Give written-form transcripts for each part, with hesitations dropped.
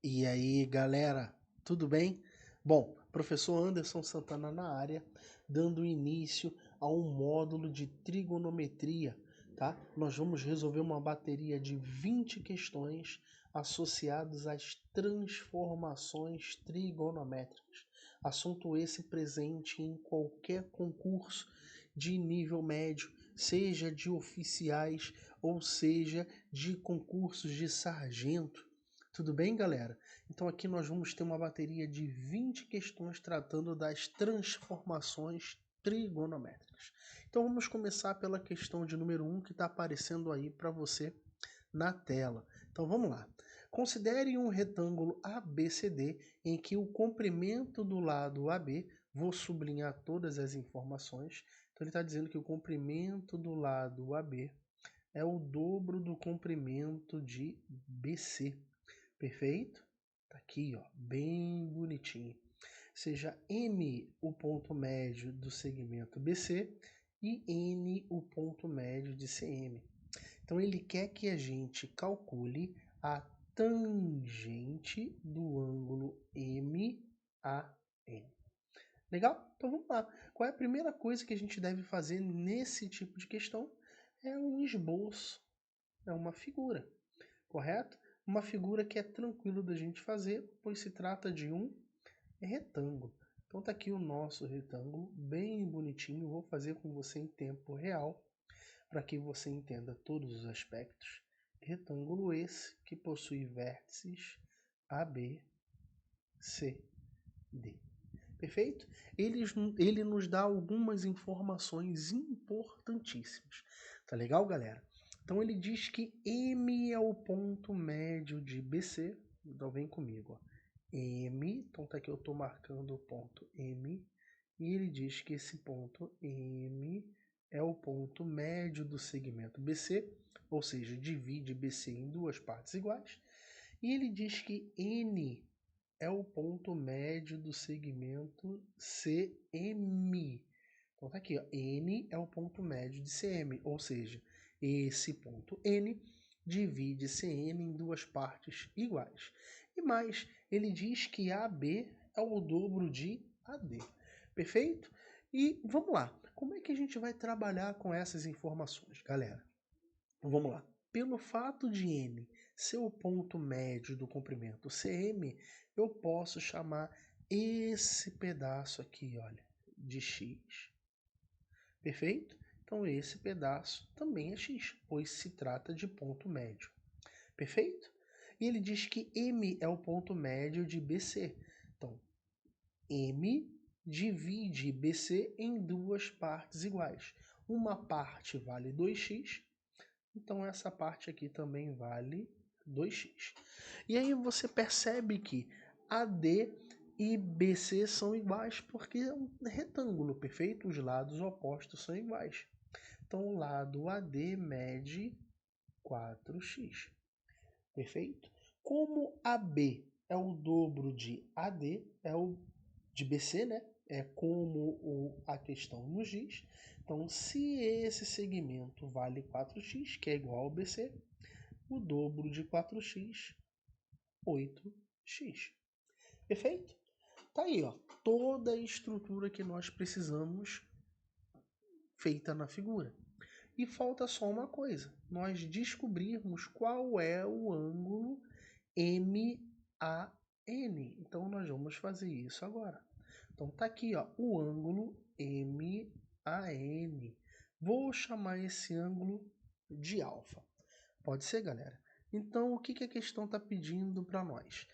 E aí, galera, tudo bem? Bom, professor Anderson Santana na área, dando início a um módulo de trigonometria, tá? Nós vamos resolver uma bateria de 20 questões associadas às transformações trigonométricas. Assunto esse presente em qualquer concurso de nível médio, seja de oficiais ou seja de concursos de sargento. Tudo bem, galera? Então aqui nós vamos ter uma bateria de 20 questões tratando das transformações trigonométricas. Então vamos começar pela questão de número 1 que está aparecendo aí para você na tela. Então vamos lá. Considere um retângulo ABCD em que o comprimento do lado AB, vou sublinhar todas as informações, então ele está dizendo que o comprimento do lado AB é o dobro do comprimento de BC. Perfeito? Tá aqui, ó, bem bonitinho. Seja M o ponto médio do segmento BC e N o ponto médio de CM. Então ele quer que a gente calcule a tangente do ângulo MAN. Legal? Então vamos lá. Qual é a primeira coisa que a gente deve fazer nesse tipo de questão? É um esboço, é uma figura, correto? Uma figura que é tranquilo da gente fazer, pois se trata de um retângulo. Então tá aqui o nosso retângulo, bem bonitinho. Vou fazer com você em tempo real, para que você entenda todos os aspectos. Retângulo esse que possui vértices A, B, C, D. Perfeito? Ele nos dá algumas informações importantíssimas. Tá legal, galera? Então ele diz que M é o ponto médio de BC. Então vem comigo, ó. M, então tá aqui eu estou marcando o ponto M. E ele diz que esse ponto M é o ponto médio do segmento BC, ou seja, divide BC em duas partes iguais. E ele diz que N é o ponto médio do segmento CM. Então tá aqui, ó, N é o ponto médio de CM, ou seja, esse ponto N divide CM em duas partes iguais. E mais, ele diz que AB é o dobro de AD. Perfeito? E vamos lá, como é que a gente vai trabalhar com essas informações, galera? Vamos lá. Pelo fato de N ser o ponto médio do comprimento CM, eu posso chamar esse pedaço aqui, olha, de X. Perfeito? Então esse pedaço também é X, pois se trata de ponto médio. Perfeito? E ele diz que M é o ponto médio de BC. Então, M divide BC em duas partes iguais. Uma parte vale 2x, então essa parte aqui também vale 2x. E aí você percebe que AD e BC são iguais porque é um retângulo, perfeito? Os lados opostos são iguais. Então o lado AD mede 4x. Perfeito? Como AB é o dobro de AD, é o de BC, né? É como a questão nos diz. Então, se esse segmento vale 4x, que é igual ao BC, o dobro de 4x, 8x. Perfeito? Tá aí, ó, toda a estrutura que nós precisamos feita na figura. E falta só uma coisa, nós descobrirmos qual é o ângulo MAN. Então nós vamos fazer isso agora. Então tá aqui, ó, o ângulo MAN. Vou chamar esse ângulo de alfa. Pode ser, galera? Então o que a questão está pedindo para nós?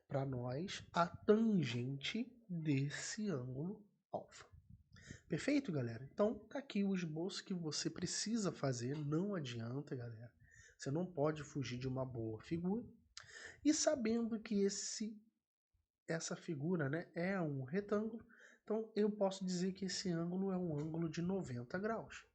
Para nós, a tangente desse ângulo alfa. Perfeito, galera? Então, tá aqui o esboço que você precisa fazer. Não adianta, galera. Você não pode fugir de uma boa figura. E sabendo que essa figura, né, é um retângulo, então eu posso dizer que esse ângulo é um ângulo de 90 graus.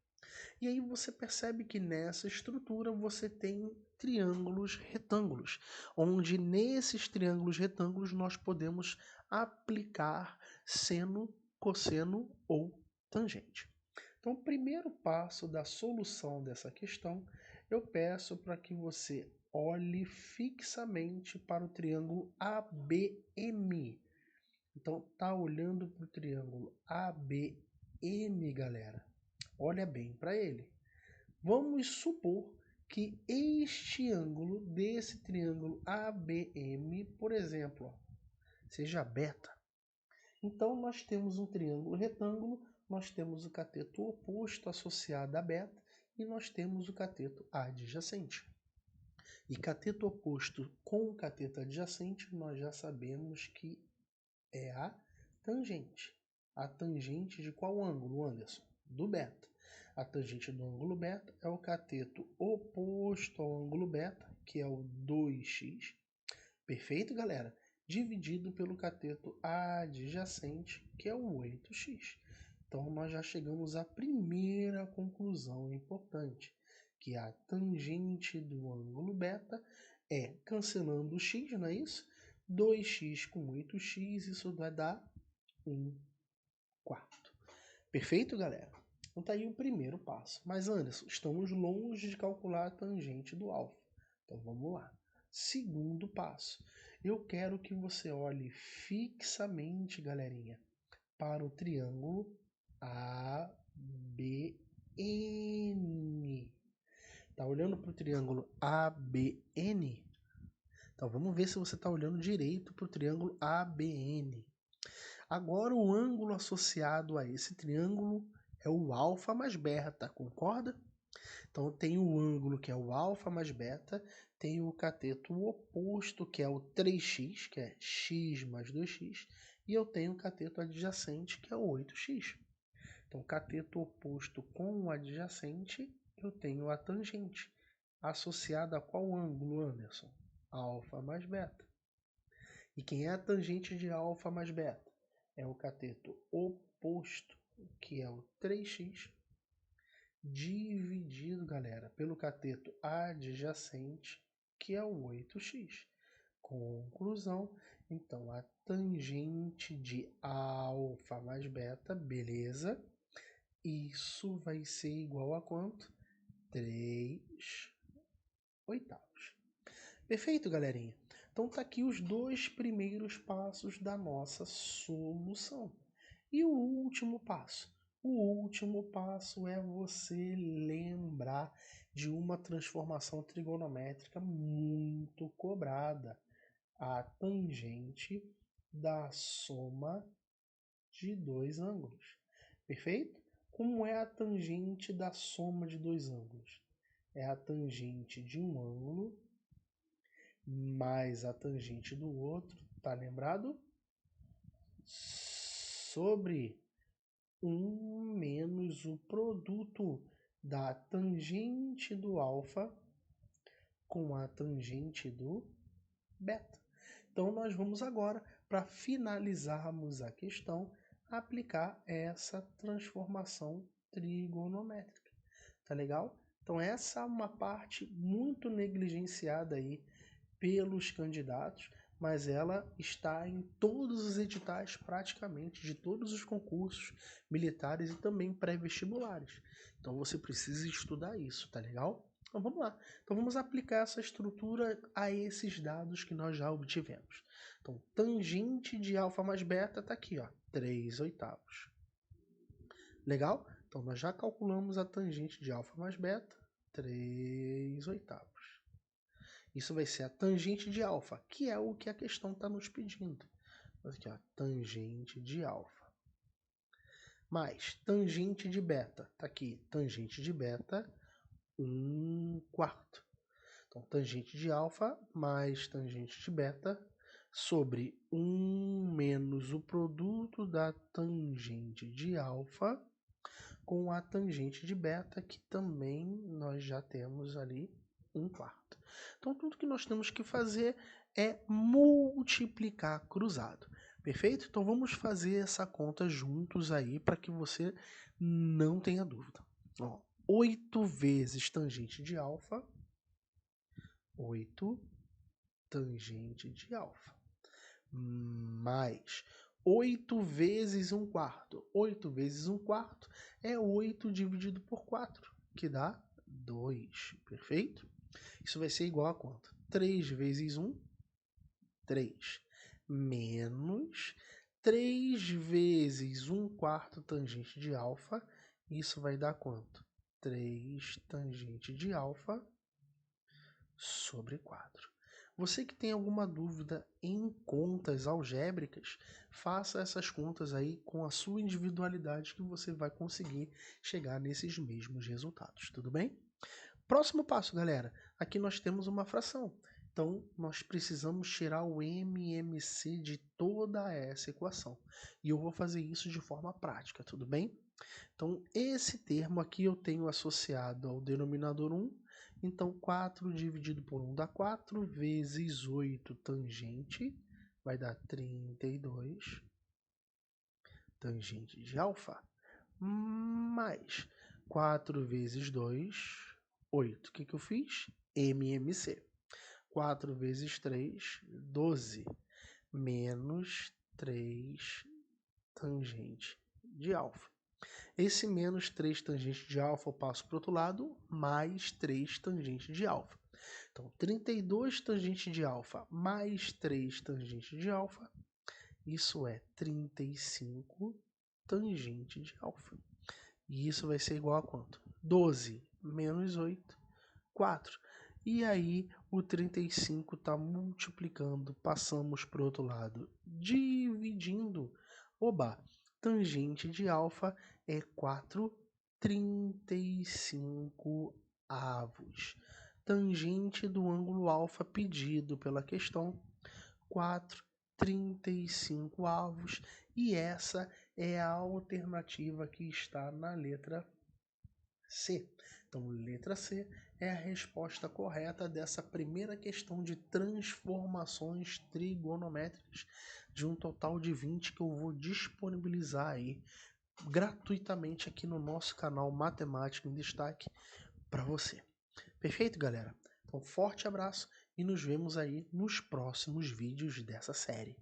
E aí você percebe que nessa estrutura você tem triângulos retângulos, onde nesses triângulos retângulos nós podemos aplicar seno, cosseno ou tangente. Então, o primeiro passo da solução dessa questão, eu peço para que você olhe fixamente para o triângulo ABM. Então, tá olhando para o triângulo ABM, galera. Olha bem para ele. Vamos supor que este ângulo desse triângulo ABM, por exemplo, ó, seja beta. Então, nós temos um triângulo retângulo, nós temos o cateto oposto associado a beta e nós temos o cateto adjacente. E cateto oposto com cateto adjacente, nós já sabemos que é a tangente. A tangente de qual ângulo, Anderson? Do beta. A tangente do ângulo beta é o cateto oposto ao ângulo beta, que é o 2x. Perfeito, galera? Dividido pelo cateto adjacente, que é o 8x. Então, nós já chegamos à primeira conclusão importante, que a tangente do ângulo beta é, cancelando o x, não é isso? 2x com 8x, isso vai dar 1/4. Perfeito, galera? Então tá aí o primeiro passo. Mas, Anderson, estamos longe de calcular a tangente do alfa. Então vamos lá. Segundo passo. Eu quero que você olhe fixamente, galerinha, para o triângulo ABN. Tá olhando para o triângulo ABN? Então vamos ver se você está olhando direito para o triângulo ABN. Agora o ângulo associado a esse triângulo é o alfa mais beta, concorda? Então tem o ângulo que é o alfa mais beta, tem o cateto oposto que é o 3x, que é x mais 2x, e eu tenho o cateto adjacente que é o 8x. Então cateto oposto com o adjacente, eu tenho a tangente, associada a qual ângulo, Anderson? Alfa mais beta. E quem é a tangente de alfa mais beta? É o cateto oposto, que é o 3x, dividido, galera, pelo cateto adjacente, que é o 8x. Conclusão, então, a tangente de alfa mais beta, beleza, isso vai ser igual a quanto? 3/8. Perfeito, galerinha? Então tá aqui os dois primeiros passos da nossa solução. E o último passo? O último passo é você lembrar de uma transformação trigonométrica muito cobrada. A tangente da soma de dois ângulos. Perfeito? Como é a tangente da soma de dois ângulos? É a tangente de um ângulo mais a tangente do outro, tá lembrado? Sobre 1 menos o produto da tangente do alfa com a tangente do beta. Então nós vamos agora, para finalizarmos a questão, aplicar essa transformação trigonométrica. Tá legal? Então essa é uma parte muito negligenciada aí pelos candidatos, mas ela está em todos os editais praticamente de todos os concursos militares e também pré-vestibulares. Então você precisa estudar isso, tá legal? Então vamos lá. Então vamos aplicar essa estrutura a esses dados que nós já obtivemos. Então tangente de alfa mais beta está aqui, ó, 3/8. Legal? Então nós já calculamos a tangente de alfa mais beta, 3/8. Isso vai ser a tangente de alfa, que é o que a questão está nos pedindo. Aqui, ó, tangente de alfa. Mais tangente de beta. Está aqui, tangente de beta, 1/4. Então, tangente de alfa mais tangente de beta sobre 1 menos o produto da tangente de alfa com a tangente de beta, que também nós já temos ali 1/4. Então, tudo que nós temos que fazer é multiplicar cruzado. Perfeito? Então, vamos fazer essa conta juntos aí para que você não tenha dúvida. Ó, 8 vezes tangente de alfa, 8 tangente de alfa, mais 8 vezes 1/4. 8 vezes 1/4 é 8 dividido por 4, que dá 2. Perfeito? Isso vai ser igual a quanto? 3 vezes 1, 3. Menos 3 vezes 1/4 tangente de alfa. Isso vai dar quanto? 3 tangente de alfa sobre 4. Você que tem alguma dúvida em contas algébricas, faça essas contas aí com a sua individualidade que você vai conseguir chegar nesses mesmos resultados, tudo bem? Próximo passo, galera. Aqui nós temos uma fração. Então, nós precisamos tirar o MMC de toda essa equação. E eu vou fazer isso de forma prática, tudo bem? Então, esse termo aqui eu tenho associado ao denominador 1. Então, 4 dividido por 1 dá 4, vezes 8 tangente, vai dar 32 tangente de alfa, mais 4 vezes 2, 8. O que eu fiz? MMC. 4 vezes 3, 12, menos 3 tangente de alfa. Esse menos 3 tangente de alfa eu passo para o outro lado, mais 3 tangente de alfa. Então, 32 tangente de alfa mais 3 tangente de alfa, isso é 35 tangente de alfa. E isso vai ser igual a quanto? 12 menos 8, 4. E aí, o 35 está multiplicando, passamos para o outro lado, dividindo. Oba! Tangente de alfa é 4,35 avos. Tangente do ângulo alfa pedido pela questão, 4,35 avos. E essa é a alternativa que está na letra C. Então, letra C é a resposta correta dessa primeira questão de transformações trigonométricas, de um total de 20 que eu vou disponibilizar aí gratuitamente aqui no nosso canal Matemática em Destaque para você. Perfeito, galera? Então, forte abraço e nos vemos aí nos próximos vídeos dessa série.